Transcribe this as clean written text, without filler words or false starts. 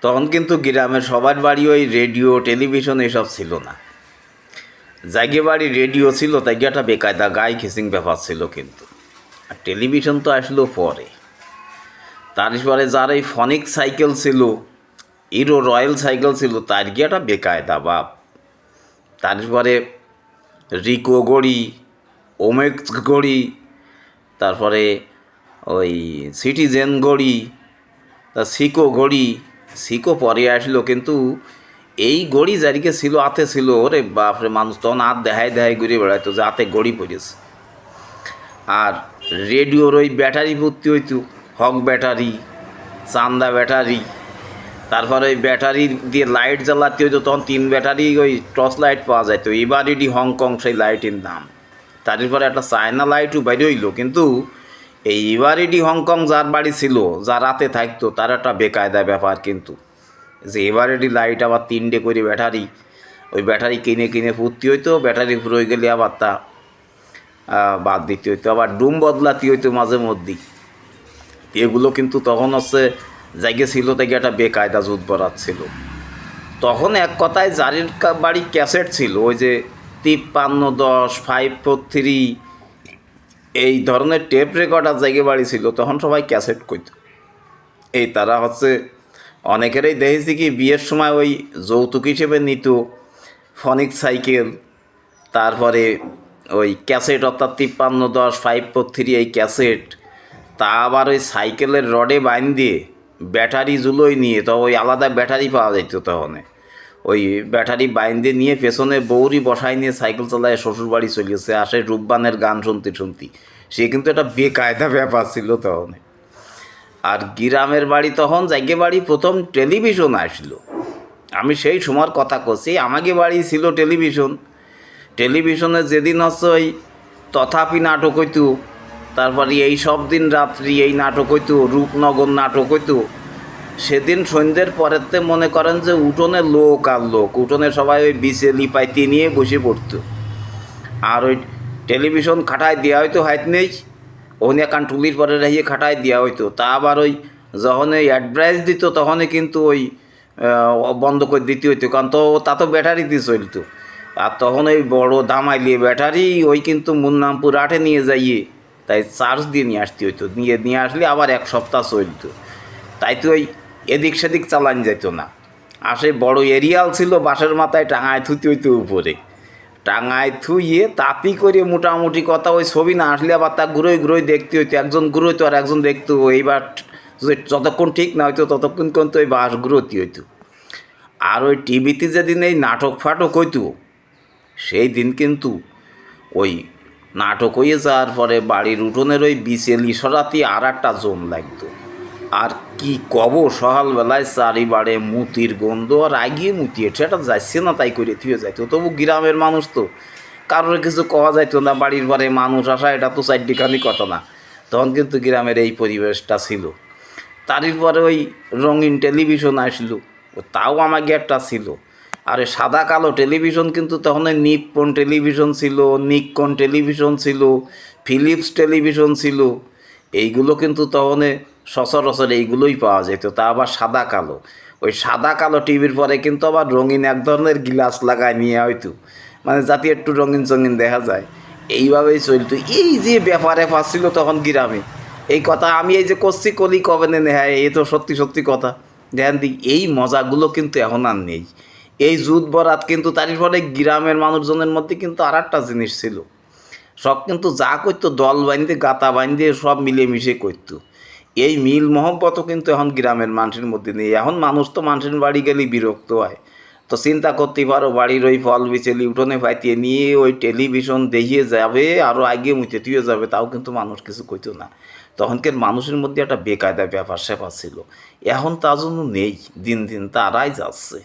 তখন কিন্তু গ্রামের সবার বাড়ি ওই রেডিও টেলিভিশন এসব ছিল না। জায়গা বাড়ি রেডিও ছিল, তাই একটা বেকায়দা গায়ে খিচিং ব্যাপার ছিল কিন্তু। আর টেলিভিশন তো আসলো পরে। তারপরে যার এই ফনিক সাইকেল ছিল, হিরো রয়্যাল সাইকেল ছিল, তার গিয়ে একটা বেকায়দা বাপ। তারপরে রিকো গড়ি, ওমেক্স গড়ি, তারপরে ওই সিটিজেন গড়ি, তা সিকো ঘড়ি। সিকো পরে আসলো, কিন্তু এই ঘড়ি যারিকে ছিল হাতে ছিল, ওরে বাপরে, মানুষ তখন হাত দেখায় দেখায় ঘুরে বেড়াইতো যে হাতে ঘড়ি পড়েছে। আর রেডিওর ওই ব্যাটারি ভর্তি হইতো, হক ব্যাটারি, চান্দা ব্যাটারি। তারপরে ওই ব্যাটারি দিয়ে লাইট জ্বালাতে হইতো, তখন 3 ব্যাটারি ওই টর্চ লাইট পাওয়া যাইতো, এবারেডি হংকং সেই লাইটের নাম। তারপরে একটা চায়না লাইটও বাইরে হইলো, কিন্তু এই এবারেডি হংকং যার বাড়ি ছিল, যা রাতে থাকতো, তার একটা বেকায়দা ব্যাপার কিন্তু, যে এবারেডি লাইট আবার 3টে করে ব্যাটারি, ওই ব্যাটারি কিনে কিনে ফুর্তি হইতো, ব্যাটারি ফুরোয় গেলে আবার তা বাদ দিতে হইতো, আবার ডুম বদলাতে হইতো মাঝে মধ্যেই। এগুলো কিন্তু তখন হচ্ছে জায়গা ছিল থেকে একটা বেকায়দা জুত বরাত ছিল। তখন এক কথায় যারির বাড়ি ক্যাসেট ছিল, ওই যে 5310, 543 এই ধরনের টেপ রেকর্ডার জায়গা বাড়ি ছিল, তখন সবাই ক্যাসেট কইত। এই তারা হচ্ছে অনেকেরই দেখেছি কি বিয়ের সময় ওই যৌতুক হিসেবে নিত ফনিক সাইকেল, তারপরে ওই ক্যাসেট, অর্থাৎ 5310, 543 এই ক্যাসেট। তা আবার ওই সাইকেলের রডে বাইন দিয়ে ব্যাটারি জুলোই নিয়ে, তো ওই আলাদা ব্যাটারি পাওয়া যেত তখন, ওই ব্যাটারি বাইন দিয়ে নিয়ে পেছনে বৌরি বসাই নিয়ে সাইকেল চালায় শ্বশুরবাড়ি চলেছে, আসে রূপবানের গান শুনতে শুনতে। সে কিন্তু একটা বেকায়দা ব্যাপার ছিল তখন। আর গ্রামের বাড়ি তখন জায়গা বাড়ি প্রথম টেলিভিশন আসলো, আমি সেই সময়ের কথা করছি, আমাকে বাড়ি ছিল টেলিভিশন। টেলিভিশনে যেদিন হচ্ছে ওই তথাপি নাটক হইতো, তারপরে এই সব দিন রাত্রি এই নাটক হইতো, রূপনগর নাটক হইতো। সেদিন সন্ধ্যের পরেতে মনে করেন যে উঠোনে লোক আর লোক, উঠোনে সবাই ওই বিছে লিপাইতে নিয়ে বসে পড়তো। আর ওই টেলিভিশন খাটায় দেওয়া হয়তো হাইত নেই, ওখানে একান টুলির পরে রেখে খাটায় দেওয়া হইতো। তা আবার ওই যখন ওই অ্যাডভার্টাইজ দিত, তখনই কিন্তু ওই বন্ধ করে দিতে হইতো, কারণ তো তা তো ব্যাটারি দিয়ে চলতো। আর তখন ওই বড় দামাইলিয়ে ব্যাটারি, ওই কিন্তু মুন্নামপুর আটে নিয়ে যাইয়ে তাই চার্জ দিয়ে নিয়ে আসতে হইতো, নিয়ে আসলে আবার 1 সপ্তাহ চলতো। তাই তো ওই এদিক সেদিক চালান যেত না। আর সেই বড়ো এরিয়াল ছিল, বাঁশের মাথায় টাঙায় থুতে হইতো, উপরে টাঙায় থুইয়ে তাঁতি করে মোটামুটি কথা, ওই ছবি না আসলে আবার তা ঘুরোই ঘুরোই দেখতে হইতো, একজন ঘুরোইতো আর একজন দেখতো। এইবার যতক্ষণ ঠিক না হইতো ততক্ষণ কিন্তু ওই বাঁশ ঘুরোতে হইতো। আর ওই টিভিতে যেদিন এই নাটক ফাটক হইতো, সেই দিন কিন্তু ওই নাটক হয়ে যাওয়ার পরে বাড়ির উঠোনের ওই বিচেলি সরাতে আর একটা জোন লাগতো। আর কি কব, সকালবেলায় চারিবারে মুতির গন্ধ, আর আগিয়ে মুতিয়ে সেটা যাচ্ছে না তাই করে থুয়ে যাইতো। তবু গ্রামের মানুষ তো, কারোর কিছু কওয়া যাইতো না, বাড়ির পরে মানুষ আসা এটা তো চারটিখানি কথা না। তখন কিন্তু গ্রামের এই পরিবেশটা ছিল। তারপরে ওই রঙিন টেলিভিশন আসলো, তাও আমাকে একটা ছিল। আর সাদা কালো টেলিভিশন কিন্তু তখন নিপ্পন টেলিভিশন ছিল, নিক্কন টেলিভিশন ছিল, ফিলিপস টেলিভিশন ছিল। এইগুলো কিন্তু তখন সচরাচর এইগুলোই পাওয়া যেত, তা আবার সাদা কালো। ওই সাদা কালো টিভির পরে কিন্তু আবার রঙিন এক ধরনের গ্লাস লাগায় নিয়ে হয়তো, মানে যাতে একটু রঙিন চঙিন দেখা যায়। এইভাবেই চলতো। এই যে ব্যাপারে ফাঁসছিল তখন গ্রামে, এই কথা আমি এই যে করছি কলি কবে নেই, হ্যাঁ এই তো সত্যি সত্যি কথা। দেখেন দিই, এই মজাগুলো কিন্তু এখন আর নেই। এই জুত বরাত কিন্তু তারই ফলে গ্রামের মানুষজনের মধ্যে কিন্তু আর একটা জিনিস ছিল, সব কিন্তু যা করতো দল বাঁধতে গাতা বাঁধতে সব মিলেমিশে করতো। এই মিল মহব্বতও কিন্তু এখন গ্রামের মানুষের মধ্যে নেই। এখন মানুষ তো মানুষের বাড়ি গেলেই বিরক্ত হয়। তো চিন্তা করতে পারো, বাড়ির ওই ফল বিচেলি উঠোনে পাইতিয়ে নিয়ে ওই টেলিভিশন দেখিয়ে যাবে, আরও আগে মুতে তুইয়ে যাবে, তাও কিন্তু মানুষ কিছু কইতো না। তখনকার মানুষের মধ্যে একটা বেকায়দা ব্যাপার স্যাপার ছিল। এখন তা জন্য নেই, দিন দিন তারাই যাচ্ছে।